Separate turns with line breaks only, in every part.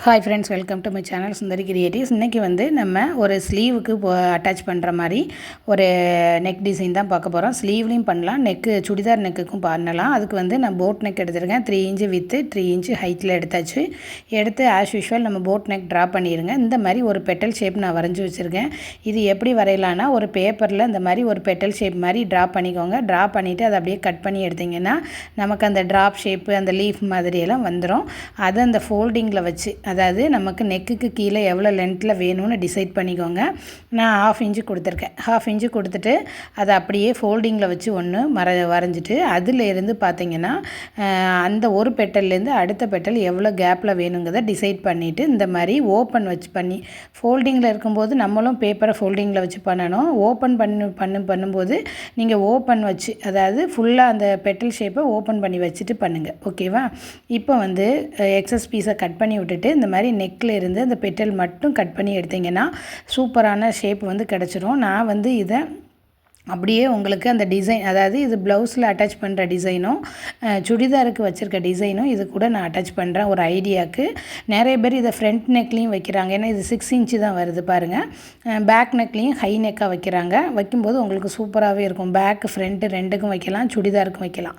Hi friends, welcome to my channel Sundari creatives. இன்றைக்கி வந்து நம்ம ஒரு ஸ்லீவுக்கு அட்டாச் பண்ணுற மாதிரி ஒரு நெக் டிசைன் தான் பார்க்க போகிறோம். ஸ்லீவ்லேயும் பண்ணலாம், நெக்கு சுடிதார் நெக்குக்கும் பண்ணலாம். அதுக்கு வந்து நான் போட் நெக் எடுத்துருக்கேன். 3 இன்ச்சு வித்து 3 இன்ச்சு ஹைட்டில் எடுத்தாச்சு. எடுத்து ஆஸ் யூஷுவல் நம்ம போட் நெக் ட்ரா பண்ணிடுங்க. இந்த மாதிரி ஒரு பெட்டல் ஷேப் நான் வரைஞ்சி வச்சுருக்கேன். இது எப்படி வரையலான்னா, ஒரு பேப்பரில் இந்த மாதிரி ஒரு பெட்டல் ஷேப் மாதிரி ட்ரா பண்ணிக்கோங்க. ட்ரா பண்ணிவிட்டு அதை அப்படியே கட் பண்ணி எடுத்திங்கன்னா நமக்கு அந்த ட்ராப் ஷேப்பு, அந்த லீஃப் மாதிரியெல்லாம் வந்துடும். அதை அந்த ஃபோல்டிங்கில் வச்சு, அதாவது நமக்கு நெக்குக்கு கீழே எவ்வளோ லென்த்தில் வேணும்னு டிசைட் பண்ணிக்கோங்க. நான் 1/2 இன்ச்சு கொடுத்துருக்கேன். 1/2 இன்ச்சு கொடுத்துட்டு அதை அப்படியே ஃபோல்டிங்கில் வச்சு ஒன்று வரைஞ்சிட்டு அதிலேருந்து பார்த்திங்கன்னா அந்த ஒரு பெட்டல்லேருந்து அடுத்த பெட்டல் எவ்வளோ கேப்பில் வேணுங்கிறத டிசைட் பண்ணிவிட்டு இந்த மாதிரி ஓப்பன் வச்சு பண்ணி, ஃபோல்டிங்கில் இருக்கும்போது நம்மளும் பேப்பரை ஃபோல்டிங்கில் வச்சு பண்ணணும். ஓப்பன் பண்ணும்போது நீங்கள் ஓப்பன் வச்சு, அதாவது ஃபுல்லாக அந்த பெட்டல் ஷேப்பை ஓப்பன் பண்ணி வச்சுட்டு பண்ணுங்கள். ஓகேவா? இப்போ வந்து எக்ஸஸ் பீஸை கட் பண்ணி விட்டுட்டு இந்த மாதிரி நெக்கில் இருந்து அந்த பெட்டல் மட்டும் கட் பண்ணி எடுத்திங்கன்னா சூப்பரான ஷேப் வந்து கிடச்சிரும். நான் வந்து இதை அப்படியே உங்களுக்கு அந்த டிசைன், அதாவது இது ப்ளவுஸில் அட்டாச் பண்ணுற டிசைனும் சுடிதாருக்கு வச்சுருக்க டிசைனும் இது கூட நான் அட்டாச் பண்ணுறேன் ஒரு ஐடியாவுக்கு. நிறைய பேர் இதை ஃப்ரண்ட் நெக்லேயும் வைக்கிறாங்க. ஏன்னா இது 6 இன்ச்சு தான் வருது பாருங்கள். பேக் நெக்லேயும் ஹை நெக்காக வைக்கிறாங்க. வைக்கும்போது உங்களுக்கு சூப்பராகவே இருக்கும். பேக்கு ஃப்ரண்ட்டு ரெண்டுக்கும் வைக்கலாம், சுடிதாருக்கும் வைக்கலாம்.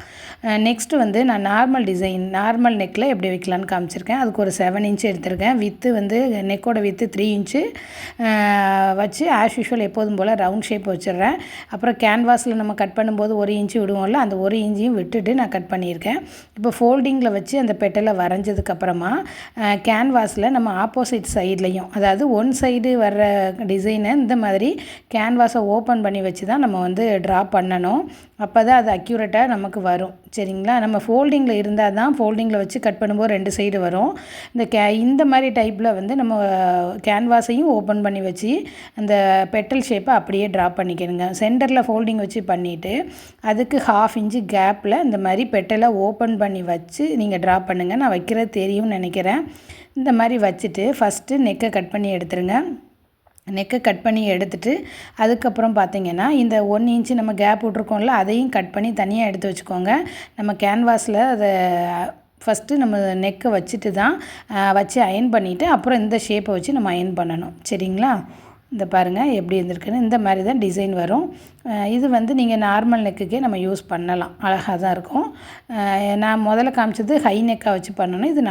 நெக்ஸ்ட்டு வந்து நான் நார்மல் நெக்கில் எப்படி வைக்கலான்னு காமிச்சிருக்கேன். அதுக்கு ஒரு 7 இன்ச்சு எடுத்திருக்கேன். வித்து வந்து நெக்கோட வித்து 3 இன்ச்சு வச்சு ஆஸ் யூஷுவல் எப்போதும் போல் ரவுண்ட் ஷேப் வச்சிடுறேன். அப்புறம் கேன்வாஸில் நம்ம கட் பண்ணும்போது 1 இன்ச்சு விடுவோம்ல, அந்த 1 இன்ச்சையும் விட்டுட்டு நான் கட் பண்ணியிருக்கேன். இப்போ ஃபோல்டிங்கில் வச்சு அந்த பெட்டலை வரைஞ்சதுக்கப்புறமா கேன்வாஸில் நம்ம ஆப்போசிட் சைட்லேயும், அதாவது ஒன் சைடு வர்ற டிசைனை இந்த மாதிரி கேன்வாஸை ஓப்பன் பண்ணி வச்சு தான் நம்ம வந்து ட்ரா பண்ணணும். அப்போ தான் அது அக்யூரேட்டாக நமக்கு வரும். சரிங்களா? நம்ம ஃபோல்டிங்கில் இருந்தால் தான் ஃபோல்டிங்கில் வச்சு கட் பண்ணும்போது 2 சைடு வரும். இந்த மாதிரி டைப்பில் வந்து நம்ம கேன்வாஸையும் ஓப்பன் பண்ணி வச்சு அந்த பெட்டல் ஷேப்பை அப்படியே ட்ரா பண்ணிக்கணுங்க. சென்டரில் ஃபோல்டிங் வச்சு பண்ணிவிட்டு அதுக்கு 1/2 இன்ச்சு கேப்பில் இந்த மாதிரி பெட்டலை ஓப்பன் பண்ணி வச்சு நீங்கள் ட்ரா பண்ணுங்கள். நான் வைக்கிறது தெரியும்னு நினைக்கிறேன். இந்த மாதிரி வச்சுட்டு ஃபஸ்ட்டு நெக்கை கட் பண்ணி எடுத்துருங்க. நெக்கை கட் பண்ணி எடுத்துகிட்டு அதுக்கப்புறம் பார்த்திங்கன்னா இந்த 1 இன்ச்சு நம்ம கேப் விட்ருக்கோம்ல, அதையும் கட் பண்ணி தனியாக எடுத்து வச்சுக்கோங்க. நம்ம கேன்வாஸில் அதை ஃபஸ்ட்டு நம்ம நெக்கை வச்சுட்டு தான் வச்சு அயன் பண்ணிவிட்டு அப்புறம் இந்த ஷேப்பை வச்சு நம்ம அயன் பண்ணணும். சரிங்களா? இந்த பாருங்கள் எப்படி இருந்திருக்குன்னு. இந்த மாதிரி தான் டிசைன் வரும். இது வந்து நீங்கள் நார்மல் நெக்குக்கே நம்ம யூஸ் பண்ணலாம். அழகாக தான் இருக்கும். நான் முதல்ல காமிச்சது ஹை நெக்காக வச்சு பண்ணணும். இது